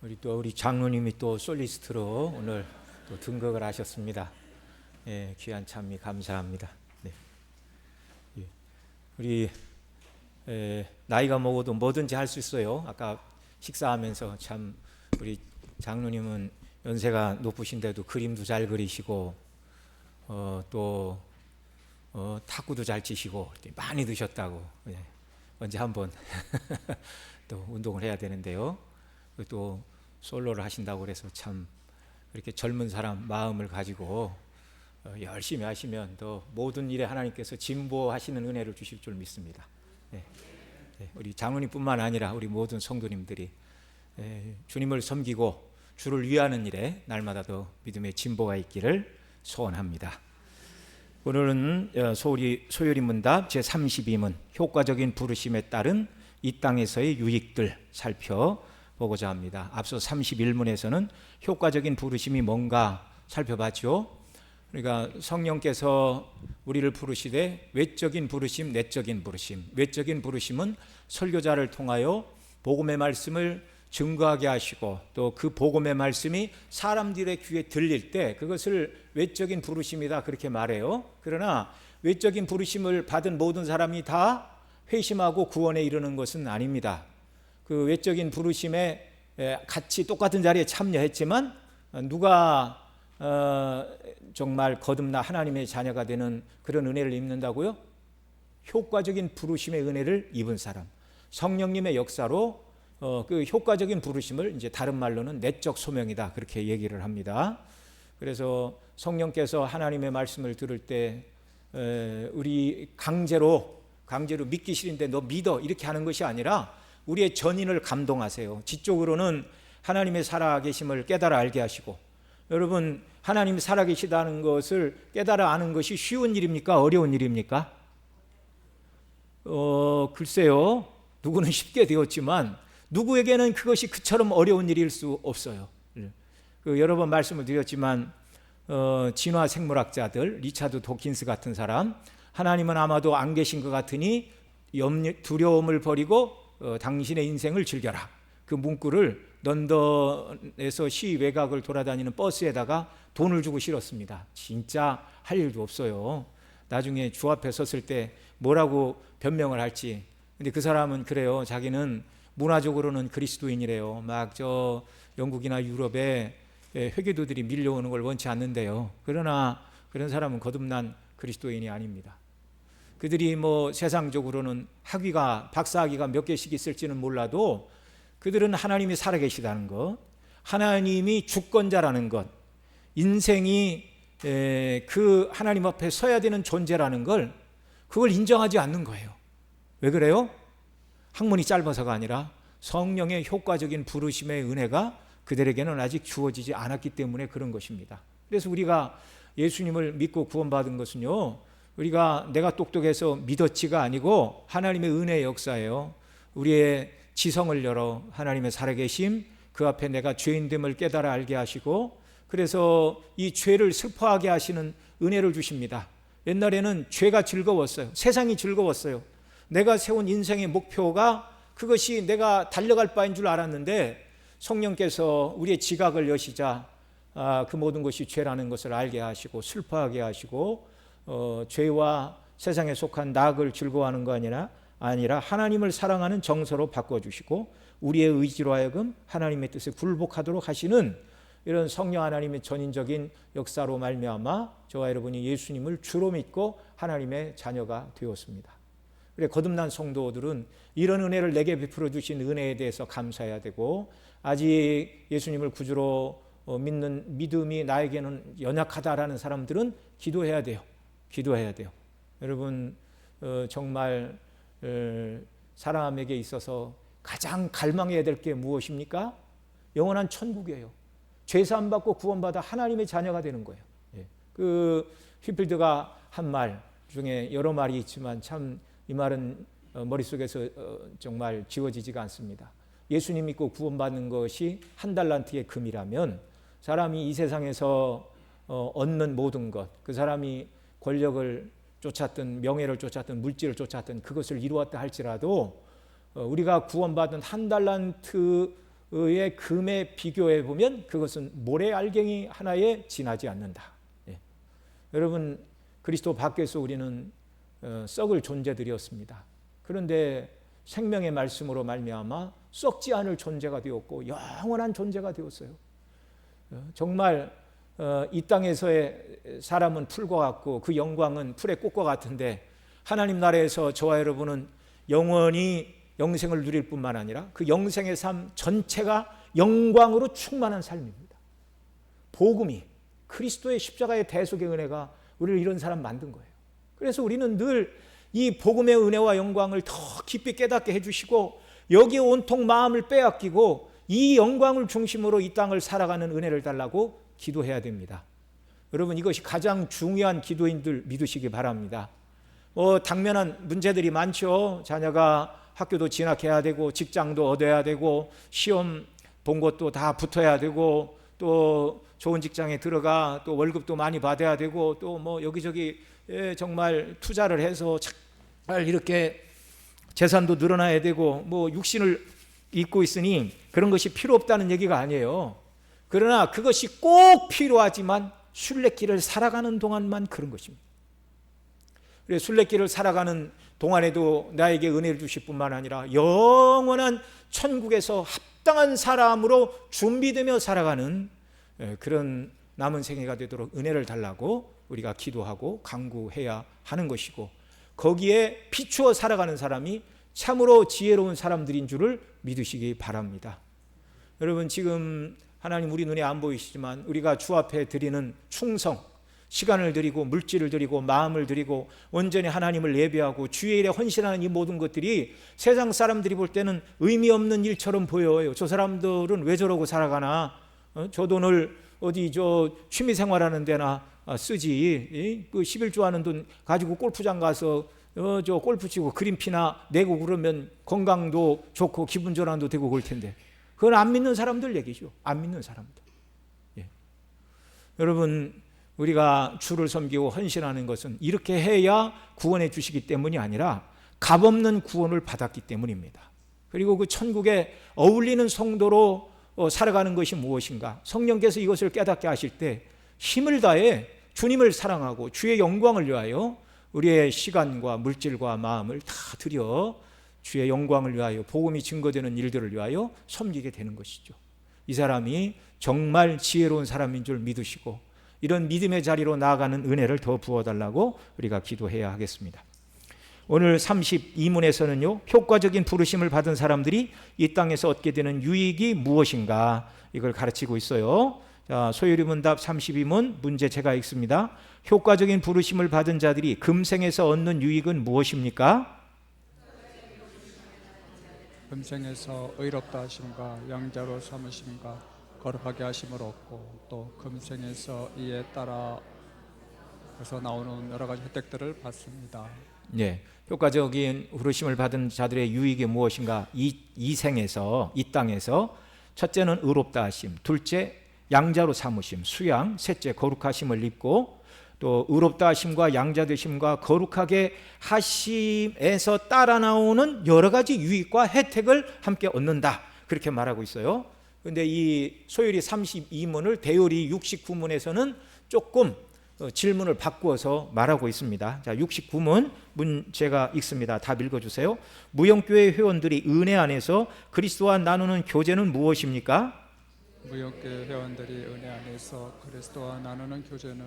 우리 장로님이 또 솔리스트로 오늘 또 등극을 하셨습니다. 예, 귀한 찬미 감사합니다. 네. 예, 우리 나이가 먹어도 뭐든지 할 수 있어요. 아까 식사하면서 참 우리 장로님은 연세가 높으신데도 그림도 잘 그리시고 또 탁구도 잘 치시고 많이 드셨다고. 예, 언제 한번 또 운동을 해야 되는데요. 또 솔로를 하신다고 그래서 참 이렇게 젊은 사람 마음을 가지고 열심히 하시면 더 모든 일에 하나님께서 진보하시는 은혜를 주실 줄 믿습니다. 네. 우리 장로님뿐만 아니라 우리 모든 성도님들이 주님을 섬기고 주를 위하는 일에 날마다 더 믿음의 진보가 있기를 소원합니다. 오늘은 소요리 문답 제32문 효과적인 부르심에 따른 이 땅에서의 유익들 살펴보고자 합니다. 앞서 31문에서는 효과적인 부르심이 뭔가 살펴봤죠. 그러니까 성령께서 우리를 부르시되 외적인 부르심, 내적인 부르심. 외적인 부르심은 설교자를 통하여 복음의 말씀을 증거하게 하시고 또 그 복음의 말씀이 사람들의 귀에 들릴 때 그것을 외적인 부르심이다 그렇게 말해요. 그러나 외적인 부르심을 받은 모든 사람이 다 회심하고 구원에 이르는 것은 아닙니다. 그 외적인 부르심에 같이 똑같은 자리에 참여했지만 누가 정말 거듭나 하나님의 자녀가 되는 그런 은혜를 입는다고요? 효과적인 부르심의 은혜를 입은 사람, 성령님의 역사로 그 효과적인 부르심을 이제 다른 말로는 내적 소명이다 그렇게 얘기를 합니다. 그래서 성령께서 하나님의 말씀을 들을 때 우리 강제로 믿기 싫은데 너 믿어 이렇게 하는 것이 아니라 우리의 전인을 감동하세요. 지적으로는 하나님의 살아계심을 깨달아 알게 하시고, 여러분 하나님이 살아계시다는 것을 깨달아 아는 것이 쉬운 일입니까? 어려운 일입니까? 글쎄요. 누구는 쉽게 되었지만 누구에게는 그것이 그처럼 어려운 일일 수 없어요. 여러 번 말씀을 드렸지만 진화 생물학자들 리차드 도킨스 같은 사람, 하나님은 아마도 안 계신 것 같으니 두려움을 버리고 당신의 인생을 즐겨라. 그 문구를 런던에서 시 외곽을 돌아다니는 버스에다가 돈을 주고 실었습니다. 진짜 할 일도 없어요. 나중에 주 앞에 섰을 때 뭐라고 변명을 할지. 근데 그 사람은 그래요. 자기는 문화적으로는 그리스도인이래요. 막 저 영국이나 유럽에 회교도들이 밀려오는 걸 원치 않는데요. 그러나 그런 사람은 거듭난 그리스도인이 아닙니다. 그들이 뭐 세상적으로는 학위가 박사학위가 몇 개씩 있을지는 몰라도 그들은 하나님이 살아계시다는 것, 하나님이 주권자라는 것, 인생이 그 하나님 앞에 서야 되는 존재라는 걸 그걸 인정하지 않는 거예요. 왜 그래요? 학문이 짧아서가 아니라 성령의 효과적인 부르심의 은혜가 그들에게는 아직 주어지지 않았기 때문에 그런 것입니다. 그래서 우리가 예수님을 믿고 구원받은 것은요, 우리가 내가 똑똑해서 믿었지가 아니고 하나님의 은혜의 역사예요. 우리의 지성을 열어 하나님의 살아계심, 그 앞에 내가 죄인됨을 깨달아 알게 하시고, 그래서 이 죄를 슬퍼하게 하시는 은혜를 주십니다. 옛날에는 죄가 즐거웠어요. 세상이 즐거웠어요. 내가 세운 인생의 목표가 그것이 내가 달려갈 바인 줄 알았는데 성령께서 우리의 지각을 여시자 그 모든 것이 죄라는 것을 알게 하시고 슬퍼하게 하시고 죄와 세상에 속한 낙을 즐거워하는 거 아니라 하나님을 사랑하는 정서로 바꿔주시고 우리의 의지로 하여금 하나님의 뜻에 굴복하도록 하시는 이런 성령 하나님의 전인적인 역사로 말미암아 저와 여러분이 예수님을 주로 믿고 하나님의 자녀가 되었습니다. 그래 거듭난 성도들은 이런 은혜를 내게 베풀어 주신 은혜에 대해서 감사해야 되고, 아직 예수님을 구주로 믿는 믿음이 나에게는 연약하다라는 사람들은 기도해야 돼요. 여러분 정말 사람에게 있어서 가장 갈망해야 될 게 무엇입니까? 영원한 천국이에요. 죄사함 받고 구원받아 하나님의 자녀가 되는 거예요. 그 휘필드가 한 말 중에 여러 말이 있지만 참 이 말은 머릿속에서 정말 지워지지가 않습니다. 예수님 믿고 구원받는 것이 한 달란트의 금이라면 사람이 이 세상에서 얻는 모든 것, 그 사람이 권력을 쫓았든 명예를 쫓았든 물질을 쫓았든 그것을 이루었다 할지라도 우리가 구원받은 한 달란트 의 금에 비교해 보면 그것은 모래알갱이 하나에 지나지 않는다. 예. 여러분, 그리스도 밖에서 우리는 썩을 존재들이었습니다. 그런데 생명의 말씀으로 말미암아 썩지 않을 존재가 되었고 영원한 존재가 되었어요. 정말 이 땅에서의 사람은 풀과 같고 그 영광은 풀의 꽃과 같은데, 하나님 나라에서 저와 여러분은 영원히 영생을 누릴 뿐만 아니라 그 영생의 삶 전체가 영광으로 충만한 삶입니다. 복음이, 그리스도의 십자가의 대속의 은혜가 우리를 이런 사람 만든 거예요. 그래서 우리는 늘 이 복음의 은혜와 영광을 더 깊이 깨닫게 해주시고, 여기에 온통 마음을 빼앗기고 이 영광을 중심으로 이 땅을 살아가는 은혜를 달라고 기도해야 됩니다. 여러분, 이것이 가장 중요한 기도인들 믿으시기 바랍니다. 당면한 문제들이 많죠. 자녀가 학교도 진학해야 되고 직장도 얻어야 되고 시험 본 것도 다 붙어야 되고 또 좋은 직장에 들어가 또 월급도 많이 받아야 되고 또 뭐 여기저기 정말 투자를 해서 잘 이렇게 재산도 늘어나야 되고 뭐 육신을 입고 있으니 그런 것이 필요 없다는 얘기가 아니에요. 그러나 그것이 꼭 필요하지만 순례길을 살아가는 동안만 그런 것입니다. 그래서 순례길을 살아가는 동안에도 나에게 은혜를 주실 뿐만 아니라 영원한 천국에서 합당한 사람으로 준비되며 살아가는 그런 남은 생애가 되도록 은혜를 달라고 우리가 기도하고 간구해야 하는 것이고, 거기에 비추어 살아가는 사람이 참으로 지혜로운 사람들인 줄을 믿으시기 바랍니다. 여러분, 지금 하나님 우리 눈에 안 보이시지만 우리가 주 앞에 드리는 충성, 시간을 드리고 물질을 드리고 마음을 드리고 온전히 하나님을 예배하고 주의 일에 헌신하는 이 모든 것들이 세상 사람들이 볼 때는 의미 없는 일처럼 보여요. 저 사람들은 왜 저러고 살아가나? 저 돈을 어디 저 취미생활하는 데나 쓰지. 그 11조 하는 돈 가지고 골프장 가서 저 골프 치고 그린피나 내고 그러면 건강도 좋고 기분 전환도 되고 그럴 텐데, 그건 안 믿는 사람들 얘기죠. 안 믿는 사람들. 예. 여러분, 우리가 주를 섬기고 헌신하는 것은 이렇게 해야 구원해 주시기 때문이 아니라 값없는 구원을 받았기 때문입니다. 그리고 그 천국에 어울리는 성도로 살아가는 것이 무엇인가? 성령께서 이것을 깨닫게 하실 때 힘을 다해 주님을 사랑하고 주의 영광을 위하여 우리의 시간과 물질과 마음을 다 드려 주의 영광을 위하여 복음이 증거되는 일들을 위하여 섬기게 되는 것이죠. 이 사람이 정말 지혜로운 사람인 줄 믿으시고 이런 믿음의 자리로 나아가는 은혜를 더 부어달라고 우리가 기도해야 하겠습니다. 오늘 32문에서는요, 효과적인 부르심을 받은 사람들이 이 땅에서 얻게 되는 유익이 무엇인가, 이걸 가르치고 있어요. 자, 소요리 문답 32문 문제 제가 읽습니다. 효과적인 부르심을 받은 자들이 금생에서 얻는 유익은 무엇입니까? 금생에서 의롭다 하심과 양자로 삼으심과 거룩하게 하심을 얻고 또 금생에서 이에 따라 그래서 나오는 여러 가지 혜택들을 받습니다. 네, 효과적인 부르심을 받은 자들의 유익이 무엇인가? 이 생에서, 이 땅에서 첫째는 의롭다 하심, 둘째 양자로 삼으심, 수양, 셋째 거룩하심을 입고 또 의롭다 하심과 양자 되심과 거룩하게 하심에서 따라 나오는 여러 가지 유익과 혜택을 함께 얻는다, 그렇게 말하고 있어요. 그런데 이 소요리 32문을 대요리 69문에서는 조금 질문을 바꾸어서 말하고 있습니다. 자, 69문 제가 읽습니다. 다 읽어주세요. 무영교회 회원들이 은혜 안에서 그리스도와 나누는 교제는 무엇입니까? 무역계 회원들이 은혜 안에서 그리스도와 나누는 교제는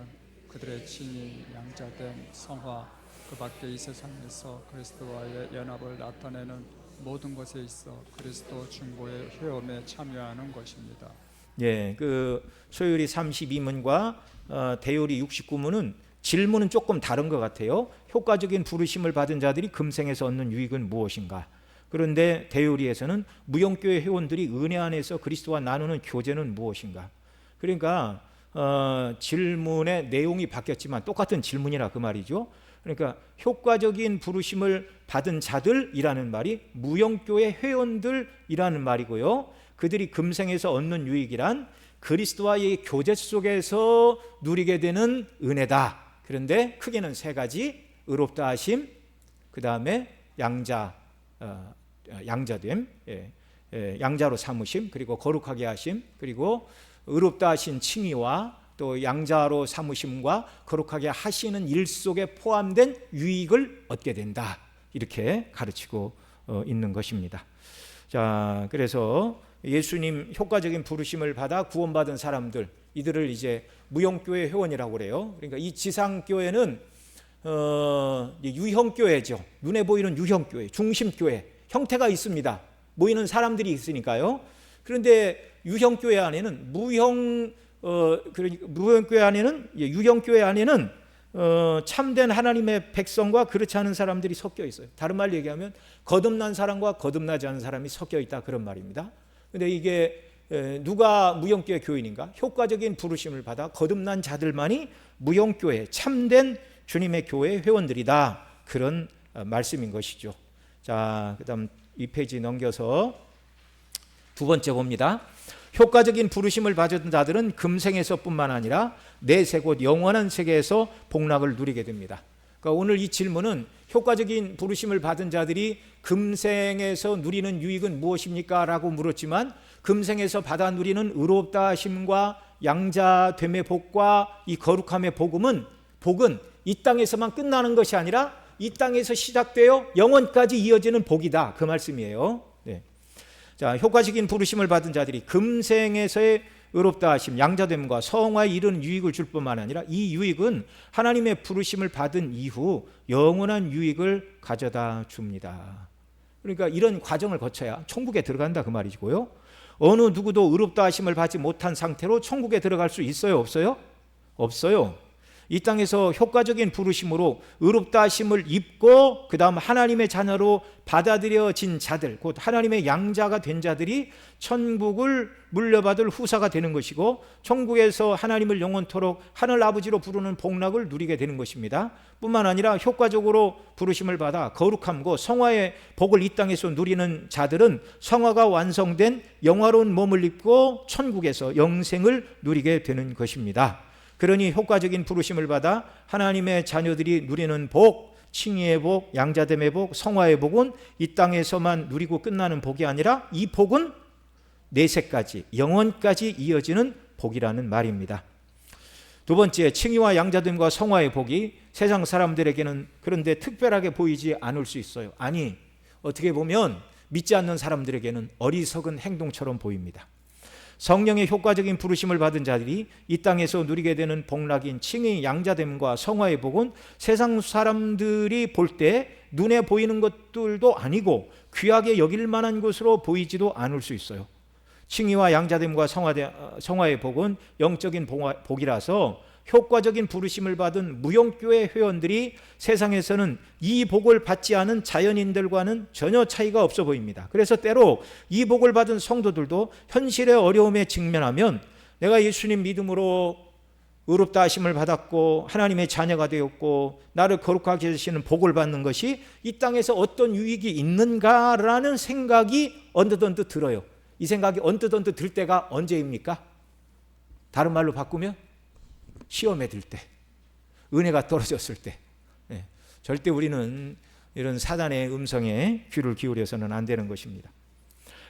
그들의 친히 양자된 성화, 그 밖에 이 세상에서 그리스도와의 연합을 나타내는 모든 것에 있어 그리스도 중보의 회험에 참여하는 것입니다. 예, 그 소요리 32문과 대요리 69문은 질문은 조금 다른 것 같아요. 효과적인 부르심을 받은 자들이 금생에서 얻는 유익은 무엇인가? 그런데 대요리에서는 무영교회 회원들이 은혜 안에서 그리스도와 나누는 교제는 무엇인가? 그러니까 질문의 내용이 바뀌었지만 똑같은 질문이라 그 말이죠. 그러니까 효과적인 부르심을 받은 자들이라는 말이 무영교회 회원들이라는 말이고요. 그들이 금생에서 얻는 유익이란 그리스도와의 교제 속에서 누리게 되는 은혜다. 그런데 크게는 세 가지: 의롭다 하심, 그 다음에 양자됨, 양자로 삼으심, 그리고 거룩하게 하심, 그리고 의롭다 하신 칭의와 또 양자로 삼으심과 거룩하게 하시는 일 속에 포함된 유익을 얻게 된다, 이렇게 가르치고 있는 것입니다. 자, 그래서 예수님 효과적인 부르심을 받아 구원받은 사람들, 이들을 이제 무용교회 회원이라고 그래요. 그러니까 이 지상교회는 유형교회죠. 눈에 보이는 유형교회, 중심교회, 형태가 있습니다. 모이는 사람들이 있으니까요. 그런데 유형교회 안에는 무형교회 안에는, 유형교회 안에는 참된 하나님의 백성과 그렇지 않은 사람들이 섞여 있어요. 다른 말로 얘기하면 거듭난 사람과 거듭나지 않은 사람이 섞여 있다, 그런 말입니다. 근데 이게 누가 무형교회 교인인가? 효과적인 부르심을 받아 거듭난 자들만이 무형교회, 참된 주님의 교회 회원들이다, 그런 말씀인 것이죠. 자, 그다음 이 페이지 넘겨서 두 번째 봅니다. 효과적인 부르심을 받은 자들은 금생에서뿐만 아니라 내세 곧 영원한 세계에서 복락을 누리게 됩니다. 그러니까 오늘 이 질문은 효과적인 부르심을 받은 자들이 금생에서 누리는 유익은 무엇입니까? 라고 물었지만, 금생에서 받아 누리는 의롭다 하심과 양자됨의 복과 이 거룩함의 복은 이 땅에서만 끝나는 것이 아니라 이 땅에서 시작되어 영원까지 이어지는 복이다, 그 말씀이에요. 네. 자, 효과적인 부르심을 받은 자들이 금생에서의 의롭다 하심, 양자됨과 성화에 이르는 유익을 줄 뿐만 아니라 이 유익은 하나님의 부르심을 받은 이후 영원한 유익을 가져다 줍니다. 그러니까 이런 과정을 거쳐야 천국에 들어간다, 그 말이고요. 어느 누구도 의롭다 하심을 받지 못한 상태로 천국에 들어갈 수 있어요, 없어요? 없어요. 이 땅에서 효과적인 부르심으로 의롭다 하심을 입고 그 다음 하나님의 자녀로 받아들여진 자들, 곧 하나님의 양자가 된 자들이 천국을 물려받을 후사가 되는 것이고, 천국에서 하나님을 영원토록 하늘 아버지로 부르는 복락을 누리게 되는 것입니다. 뿐만 아니라 효과적으로 부르심을 받아 거룩함과 성화의 복을 이 땅에서 누리는 자들은 성화가 완성된 영화로운 몸을 입고 천국에서 영생을 누리게 되는 것입니다. 그러니 효과적인 부르심을 받아 하나님의 자녀들이 누리는 복, 칭의의 복, 양자됨의 복, 성화의 복은 이 땅에서만 누리고 끝나는 복이 아니라 이 복은 내세까지, 영원까지 이어지는 복이라는 말입니다. 두 번째, 칭의와 양자됨과 성화의 복이 세상 사람들에게는 그런데 특별하게 보이지 않을 수 있어요. 아니, 어떻게 보면 믿지 않는 사람들에게는 어리석은 행동처럼 보입니다. 성령의 효과적인 부르심을 받은 자들이 이 땅에서 누리게 되는 복락인 칭의, 양자됨과 성화의 복은 세상 사람들이 볼 때 눈에 보이는 것들도 아니고 귀하게 여길 만한 것으로 보이지도 않을 수 있어요. 칭의와 양자됨과 성화의 복은 영적인 복이라서 효과적인 부르심을 받은 무형교회 회원들이 세상에서는 이 복을 받지 않은 자연인들과는 전혀 차이가 없어 보입니다. 그래서 때로 이 복을 받은 성도들도 현실의 어려움에 직면하면 내가 예수님 믿음으로 의롭다 하심을 받았고 하나님의 자녀가 되었고 나를 거룩하게 하시는 복을 받는 것이 이 땅에서 어떤 유익이 있는가라는 생각이 언뜻 들어요. 이 생각이 언뜻 들 때가 언제입니까? 다른 말로 바꾸면 시험에 들 때, 은혜가 떨어졌을 때. 절대 우리는 이런 사단의 음성에 귀를 기울여서는 안 되는 것입니다.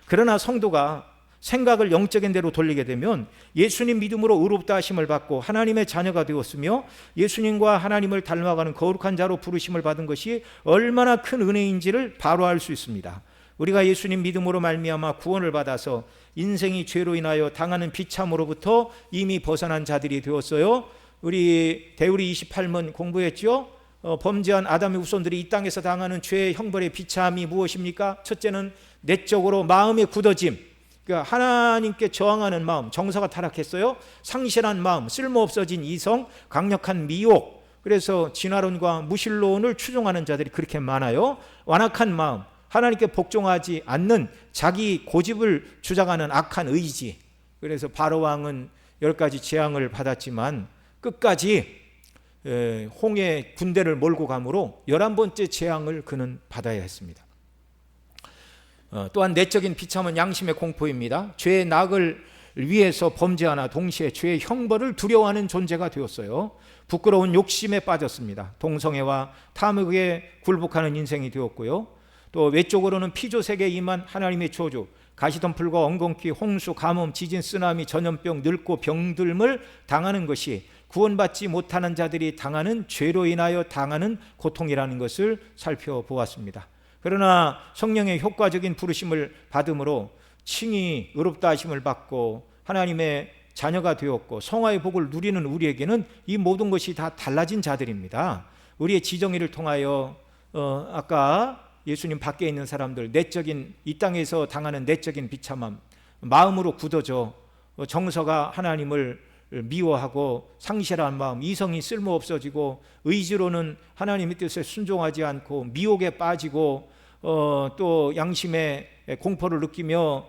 그러나 성도가 생각을 영적인 대로 돌리게 되면 예수님 믿음으로 의롭다 하심을 받고 하나님의 자녀가 되었으며 예수님과 하나님을 닮아가는 거룩한 자로 부르심을 받은 것이 얼마나 큰 은혜인지를 바로 알 수 있습니다. 우리가 예수님 믿음으로 말미암아 구원을 받아서 인생이 죄로 인하여 당하는 비참으로부터 이미 벗어난 자들이 되었어요. 우리 대우리 28문 공부했죠. 범죄한 아담의 후손들이 이 땅에서 당하는 죄의 형벌의 비참이 무엇입니까? 첫째는 내적으로 마음의 굳어짐, 그러니까 하나님께 저항하는 마음, 정서가 타락했어요. 상실한 마음, 쓸모없어진 이성, 강력한 미혹, 그래서 진화론과 무신론을 추종하는 자들이 그렇게 많아요. 완악한 마음, 하나님께 복종하지 않는 자기 고집을 주장하는 악한 의지. 그래서 바로왕은 10가지 재앙을 받았지만 끝까지 홍해 군대를 몰고 가므로 11번째 재앙을 그는 받아야 했습니다. 또한 내적인 비참은 양심의 공포입니다. 죄의 낙을 위해서 범죄하나 동시에 죄의 형벌을 두려워하는 존재가 되었어요. 부끄러운 욕심에 빠졌습니다. 동성애와 탐욕에 굴복하는 인생이 되었고요. 또 외적으로는 피조세계에 임한 하나님의 저주, 가시덤불과 엉겅퀴, 홍수, 가뭄, 지진, 쓰나미, 전염병, 늙고 병들음을 당하는 것이 구원받지 못하는 자들이 당하는 죄로 인하여 당하는 고통이라는 것을 살펴보았습니다. 그러나 성령의 효과적인 부르심을 받음으로 칭히 의롭다 하심을 받고 하나님의 자녀가 되었고 성화의 복을 누리는 우리에게는 이 모든 것이 다 달라진 자들입니다. 우리의 지정의를 통하여 아까 예수님 밖에 있는 사람들, 내적인 이 땅에서 당하는 내적인 비참함, 마음으로 굳어져 정서가 하나님을 미워하고 상실한 마음, 이성이 쓸모없어지고 의지로는 하나님의 뜻에 순종하지 않고 미혹에 빠지고 또 양심의 공포를 느끼며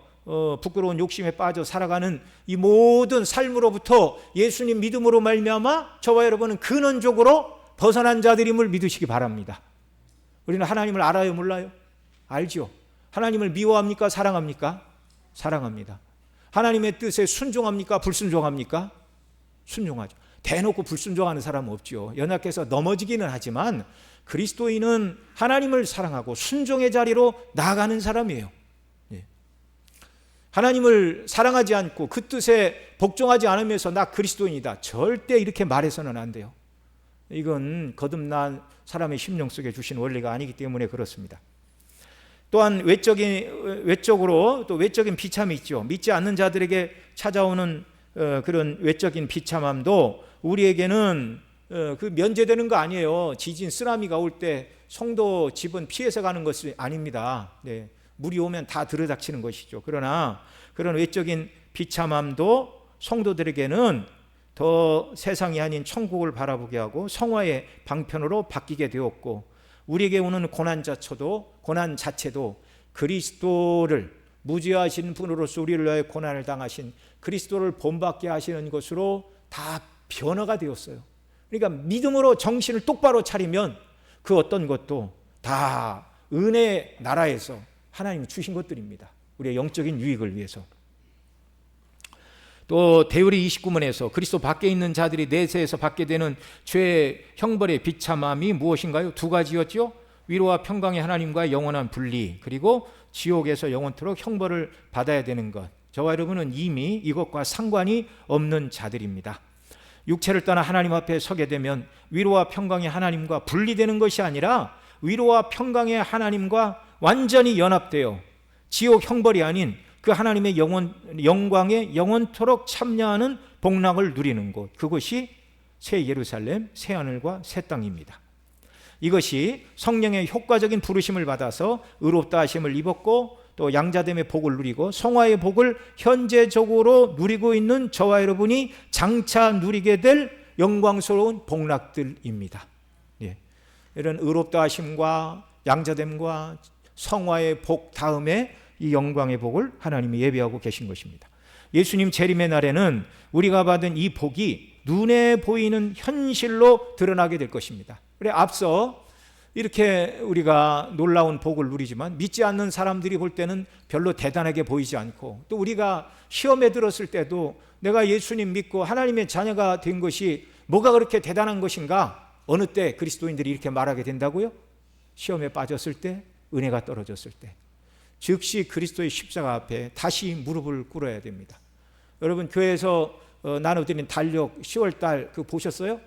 부끄러운 욕심에 빠져 살아가는 이 모든 삶으로부터 예수님 믿음으로 말미암아 저와 여러분은 근원적으로 벗어난 자들임을 믿으시기 바랍니다. 우리는 하나님을 알아요, 몰라요? 알죠. 하나님을 미워합니까? 사랑합니까? 사랑합니다. 하나님의 뜻에 순종합니까? 불순종합니까? 순종하죠. 대놓고 불순종하는 사람은 없죠. 연약해서 넘어지기는 하지만 그리스도인은 하나님을 사랑하고 순종의 자리로 나아가는 사람이에요. 하나님을 사랑하지 않고 그 뜻에 복종하지 않으면서 나 그리스도인이다, 절대 이렇게 말해서는 안 돼요. 이건 거듭난 사람의 심령 속에 주신 원리가 아니기 때문에 그렇습니다. 또한 외적으로 또 외적인 비참이 있죠. 믿지 않는 자들에게 찾아오는 그런 외적인 비참함도 우리에게는 그 면제되는 거 아니에요. 지진, 쓰나미가 올 때 성도 집은 피해서 가는 것이 아닙니다. 네. 물이 오면 다 들이닥치는 것이죠. 그러나 그런 외적인 비참함도 성도들에게는 더 세상이 아닌 천국을 바라보게 하고 성화의 방편으로 바뀌게 되었고, 우리에게 오는 고난 자체도 그리스도를 무죄하신 분으로서 우리를 위하여 고난을 당하신 그리스도를 본받게 하시는 것으로 다 변화가 되었어요. 그러니까 믿음으로 정신을 똑바로 차리면 그 어떤 것도 다 은혜의 나라에서 하나님이 주신 것들입니다. 우리의 영적인 유익을 위해서. 또 대우리 29문에서 그리스도 밖에 있는 자들이 내세에서 받게 되는 죄의 형벌의 비참함이 무엇인가요? 두 가지였죠. 위로와 평강의 하나님과 영원한 분리, 그리고 지옥에서 영원토록 형벌을 받아야 되는 것. 저와 여러분은 이미 이것과 상관이 없는 자들입니다. 육체를 떠나 하나님 앞에 서게 되면 위로와 평강의 하나님과 분리되는 것이 아니라 위로와 평강의 하나님과 완전히 연합되어 지옥 형벌이 아닌 그 하나님의 영광에 영원토록 참여하는 복락을 누리는 곳, 그것이 새 예루살렘, 새 하늘과 새 땅입니다. 이것이 성령의 효과적인 부르심을 받아서 의롭다 하심을 입었고 또 양자됨의 복을 누리고 성화의 복을 현재적으로 누리고 있는 저와 여러분이 장차 누리게 될 영광스러운 복락들입니다. 예. 이런 의롭다 하심과 양자됨과 성화의 복 다음에 이 영광의 복을 하나님이 예비하고 계신 것입니다. 예수님 재림의 날에는 우리가 받은 이 복이 눈에 보이는 현실로 드러나게 될 것입니다. 그래, 앞서 이렇게 우리가 놀라운 복을 누리지만 믿지 않는 사람들이 볼 때는 별로 대단하게 보이지 않고, 또 우리가 시험에 들었을 때도 내가 예수님 믿고 하나님의 자녀가 된 것이 뭐가 그렇게 대단한 것인가? 어느 때 그리스도인들이 이렇게 말하게 된다고요? 시험에 빠졌을 때, 은혜가 떨어졌을 때, 즉시 그리스도의 십자가 앞에 다시 무릎을 꿇어야 됩니다. 여러분, 교회에서 나눠드린 달력 10월달 그거 보셨어요?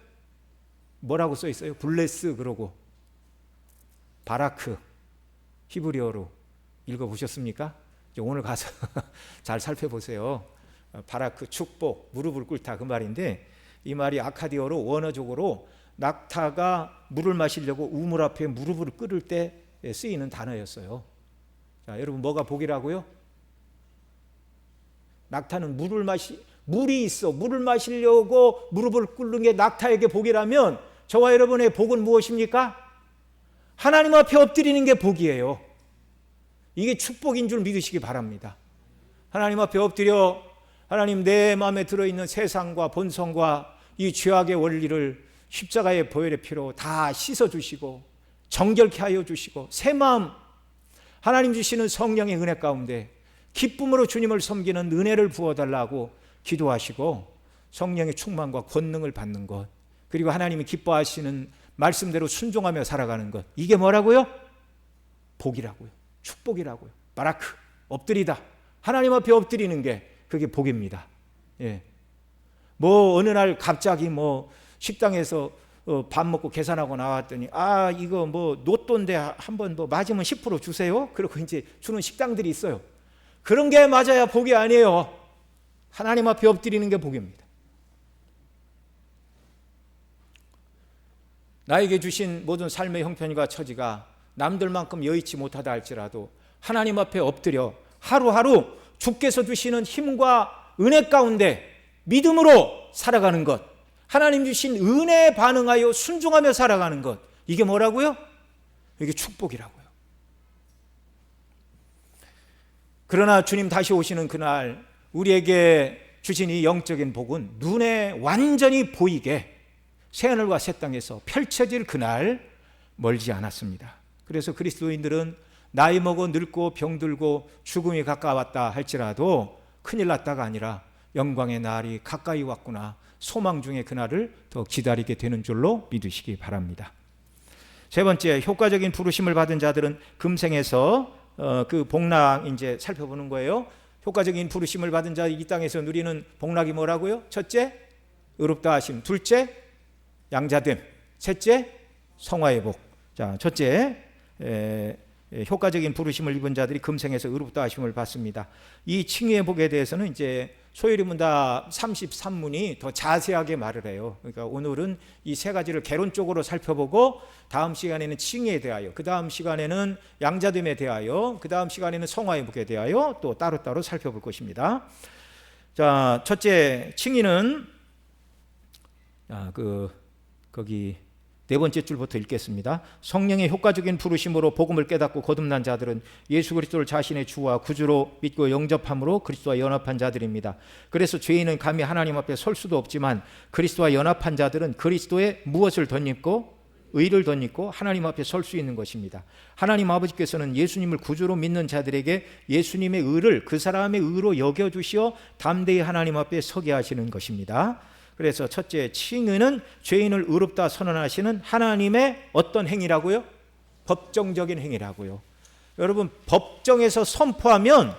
뭐라고 써 있어요? 블레스 그러고 바라크, 히브리어로 읽어보셨습니까? 오늘 가서 잘 살펴보세요. 바라크, 축복, 무릎을 꿇다, 그 말인데, 이 말이 아카디어로 원어적으로 낙타가 물을 마시려고 우물 앞에 무릎을 꿇을 때 쓰이는 단어였어요. 자, 여러분, 뭐가 복이라고요? 낙타는 물이 있어 물을 마시려고 무릎을 꿇는 게 낙타에게 복이라면 저와 여러분의 복은 무엇입니까? 하나님 앞에 엎드리는 게 복이에요. 이게 축복인 줄 믿으시기 바랍니다. 하나님 앞에 엎드려 하나님, 내 마음에 들어있는 세상과 본성과 이 죄악의 원리를 십자가의 보혈의 피로 다 씻어주시고 정결케 하여 주시고 새 마음, 하나님 주시는 성령의 은혜 가운데 기쁨으로 주님을 섬기는 은혜를 부어달라고 기도하시고 성령의 충만과 권능을 받는 것, 그리고 하나님이 기뻐하시는 말씀대로 순종하며 살아가는 것, 이게 뭐라고요? 복이라고요. 축복이라고요. 바라크, 엎드리다. 하나님 앞에 엎드리는 게 그게 복입니다. 예. 뭐 어느 날 갑자기 뭐 식당에서 밥 먹고 계산하고 나왔더니 이거 뭐 로또인데 한번 뭐 맞으면 10% 주세요. 그리고 이제 주는 식당들이 있어요. 그런 게 맞아야 복이 아니에요. 하나님 앞에 엎드리는 게 복입니다. 나에게 주신 모든 삶의 형편과 처지가 남들만큼 여의치 못하다 할지라도 하나님 앞에 엎드려 하루하루 주께서 주시는 힘과 은혜 가운데 믿음으로 살아가는 것, 하나님 주신 은혜에 반응하여 순종하며 살아가는 것, 이게 뭐라고요? 이게 축복이라고요. 그러나 주님 다시 오시는 그날 우리에게 주신 이 영적인 복은 눈에 완전히 보이게 새하늘과 새 땅에서 펼쳐질 그날 멀지 않았습니다. 그래서 그리스도인들은 나이 먹어 늙고 병들고 죽음이 가까웠다 할지라도 큰일 났다가 아니라 영광의 날이 가까이 왔구나, 소망 중에 그날을 더 기다리게 되는 줄로 믿으시기 바랍니다. 세 번째, 효과적인 부르심을 받은 자들은 금생에서 그 복락 이제 살펴보는 거예요. 효과적인 부르심을 받은 자 이 땅에서 누리는 복락이 뭐라고요? 첫째, 의롭다 하심. 둘째, 양자됨. 셋째, 성화의 복. 자, 첫째, 효과적인 부르심을 입은 자들이 금생에서 의롭다 하심을 받습니다. 이 칭의의 복에 대해서는 이제 소요리문답 33문이 더 자세하게 말을 해요. 그러니까 오늘은 이 세 가지를 개론적으로 살펴보고 다음 시간에는 칭의에 대하여, 그 다음 시간에는 양자됨에 대하여, 그 다음 시간에는 성화의 복에 대하여 또 따로따로 살펴볼 것입니다. 자, 첫째 칭의는 거기 네 번째 줄부터 읽겠습니다. 성령의 효과적인 부르심으로 복음을 깨닫고 거듭난 자들은 예수 그리스도를 자신의 주와 구주로 믿고 영접함으로 그리스도와 연합한 자들입니다. 그래서 죄인은 감히 하나님 앞에 설 수도 없지만 그리스도와 연합한 자들은 그리스도의 무엇을 덧입고 의를 덧입고 하나님 앞에 설 수 있는 것입니다. 하나님 아버지께서는 예수님을 구주로 믿는 자들에게 예수님의 의를 그 사람의 의로 여겨주시어 담대히 하나님 앞에 서게 하시는 것입니다. 그래서 첫째, 칭의는 죄인을 의롭다 선언하시는 하나님의 어떤 행위라고요? 법정적인 행위라고요. 여러분, 법정에서 선포하면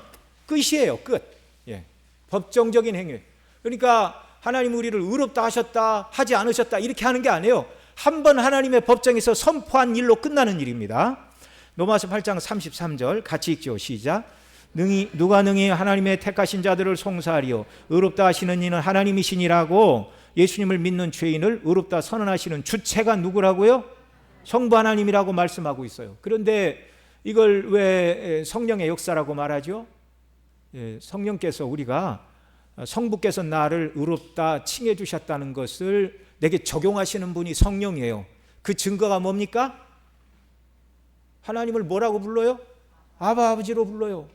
끝이에요. 끝. 예. 법정적인 행위. 그러니까 하나님 우리를 의롭다 하셨다, 하지 않으셨다 이렇게 하는 게 아니에요. 한 번 하나님의 법정에서 선포한 일로 끝나는 일입니다. 로마서 8장 33절 같이 읽죠. 시작. 누가 능히 하나님의 택하신 자들을 송사하리요 의롭다 하시는 이는 하나님이시니라고 예수님을 믿는 죄인을 의롭다 선언하시는 주체가 누구라고요? 성부 하나님이라고 말씀하고 있어요. 그런데 이걸 왜 성령의 역사라고 말하죠? 성령께서 우리가 성부께서 나를 의롭다 칭해 주셨다는 것을 내게 적용하시는 분이 성령이에요. 그 증거가 뭡니까? 하나님을 뭐라고 불러요? 아버지로 불러요.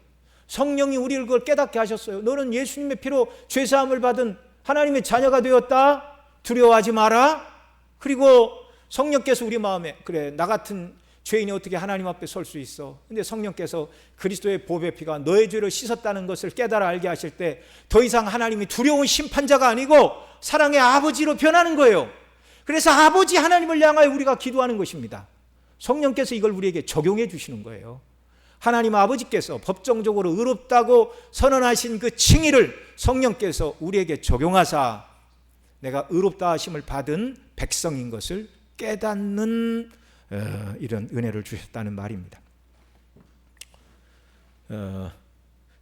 성령이 우리를 그걸 깨닫게 하셨어요. 너는 예수님의 피로 죄사함을 받은 하나님의 자녀가 되었다. 두려워하지 마라. 그리고 성령께서 우리 마음에 그래 나 같은 죄인이 어떻게 하나님 앞에 설 수 있어. 근데 성령께서 그리스도의 보배 피가 너의 죄를 씻었다는 것을 깨달아 알게 하실 때 더 이상 하나님이 두려운 심판자가 아니고 사랑의 아버지로 변하는 거예요. 그래서 아버지 하나님을 향하여 우리가 기도하는 것입니다. 성령께서 이걸 우리에게 적용해 주시는 거예요. 하나님 아버지께서 법정적으로 의롭다고 선언하신 그 칭의를 성령께서 우리에게 적용하사 내가 의롭다 하심을 받은 백성인 것을 깨닫는 이런 은혜를 주셨다는 말입니다.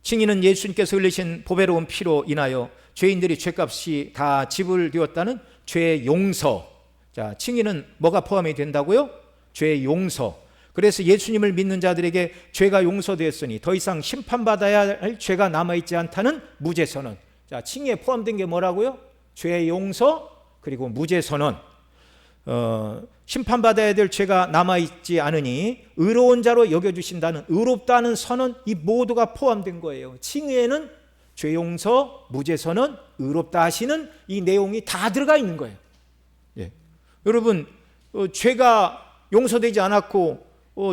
칭의는 예수님께서 흘리신 보배로운 피로 인하여 죄인들이 죄값이 다 지불되었다는 죄의 용서. 자, 칭의는 뭐가 포함이 된다고요? 죄의 용서. 그래서 예수님을 믿는 자들에게 죄가 용서되었으니 더 이상 심판받아야 할 죄가 남아있지 않다는 무죄선언. 자, 칭의에 포함된 게 뭐라고요? 죄의 용서 그리고 무죄선언. 심판받아야 될 죄가 남아있지 않으니 의로운 자로 여겨주신다는 의롭다는 선언, 이 모두가 포함된 거예요. 칭의에는 죄 용서, 무죄선언, 의롭다 하시는 이 내용이 다 들어가 있는 거예요. 예. 여러분, 죄가 용서되지 않았고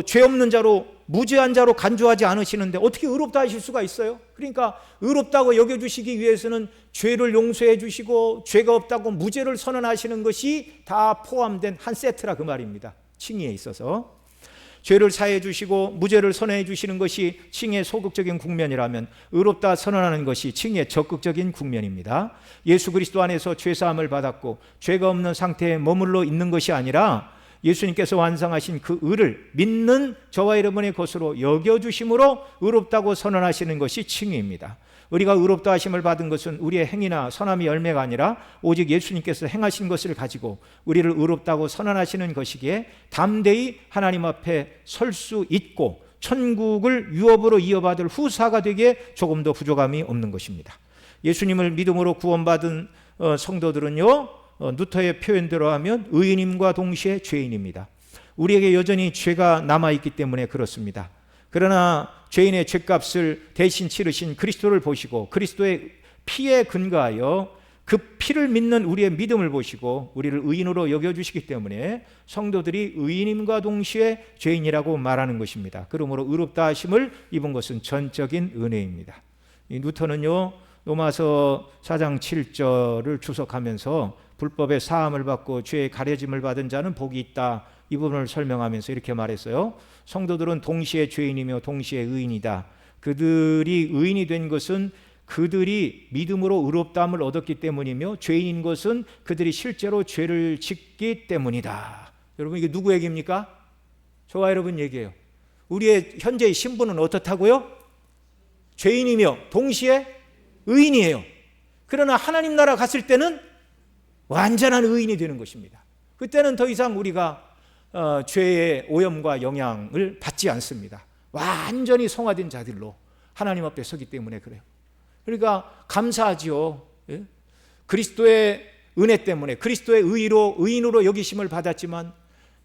죄 없는 자로 무죄한 자로 간주하지 않으시는데 어떻게 의롭다 하실 수가 있어요? 그러니까 의롭다고 여겨주시기 위해서는 죄를 용서해 주시고 죄가 없다고 무죄를 선언하시는 것이 다 포함된 한 세트라 그 말입니다. 칭의에 있어서. 죄를 사해 주시고 무죄를 선언해 주시는 것이 칭의의 소극적인 국면이라면 의롭다 선언하는 것이 칭의의 적극적인 국면입니다. 예수 그리스도 안에서 죄 사함을 받았고 죄가 없는 상태에 머물러 있는 것이 아니라 예수님께서 완성하신 그 의를 믿는 저와 여러분의 것으로 여겨주심으로 의롭다고 선언하시는 것이 칭의입니다. 우리가 의롭다 하심을 받은 것은 우리의 행위나 선함의 열매가 아니라 오직 예수님께서 행하신 것을 가지고 우리를 의롭다고 선언하시는 것이기에 담대히 하나님 앞에 설 수 있고 천국을 유업으로 이어받을 후사가 되기에 조금도 부족함이 없는 것입니다. 예수님을 믿음으로 구원받은 성도들은요, 누터의 표현대로 하면 의인임과 동시에 죄인입니다. 우리에게 여전히 죄가 남아있기 때문에 그렇습니다. 그러나 죄인의 죄값을 대신 치르신 그리스도를 보시고 그리스도의 피에 근거하여 그 피를 믿는 우리의 믿음을 보시고 우리를 의인으로 여겨주시기 때문에 성도들이 의인임과 동시에 죄인이라고 말하는 것입니다. 그러므로 의롭다 하심을 입은 것은 전적인 은혜입니다. 이 누터는요, 로마서 4장 7절을 주석하면서 불법의 사함을 받고 죄의 가려짐을 받은 자는 복이 있다, 이 부분을 설명하면서 이렇게 말했어요. 성도들은 동시에 죄인이며 동시에 의인이다. 그들이 의인이 된 것은 그들이 믿음으로 의롭다함을 얻었기 때문이며 죄인인 것은 그들이 실제로 죄를 짓기 때문이다. 여러분, 이게 누구 얘기입니까? 저와 여러분 얘기예요. 우리의 현재의 신분은 어떻다고요? 죄인이며 동시에 의인이에요. 그러나 하나님 나라 갔을 때는 완전한 의인이 되는 것입니다. 그때는 더 이상 우리가 죄의 오염과 영향을 받지 않습니다. 완전히 성화된 자들로 하나님 앞에 서기 때문에 그래요. 그러니까 감사하지요. 예? 그리스도의 은혜 때문에 그리스도의 의인으로 여기심을 받았지만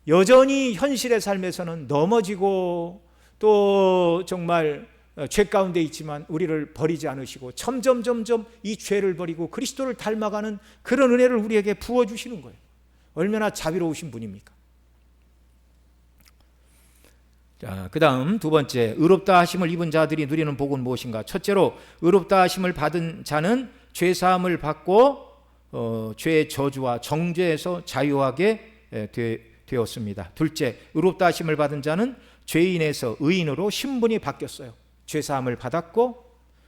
여전히 현실의 삶에서는 넘어지고 또 정말 죄 가운데 있지만 우리를 버리지 않으시고 점점 이 죄를 버리고 그리스도를 닮아가는 그런 은혜를 우리에게 부어주시는 거예요. 얼마나 자비로우신 분입니까? 자, 그 다음 두 번째, 의롭다 하심을 입은 자들이 누리는 복은 무엇인가? 첫째로 의롭다 하심을 받은 자는 죄사함을 받고 죄의 저주와 정죄에서 자유하게 되었습니다. 둘째, 의롭다 하심을 받은 자는 죄인에서 의인으로 신분이 바뀌었어요. 죄사함을 받았고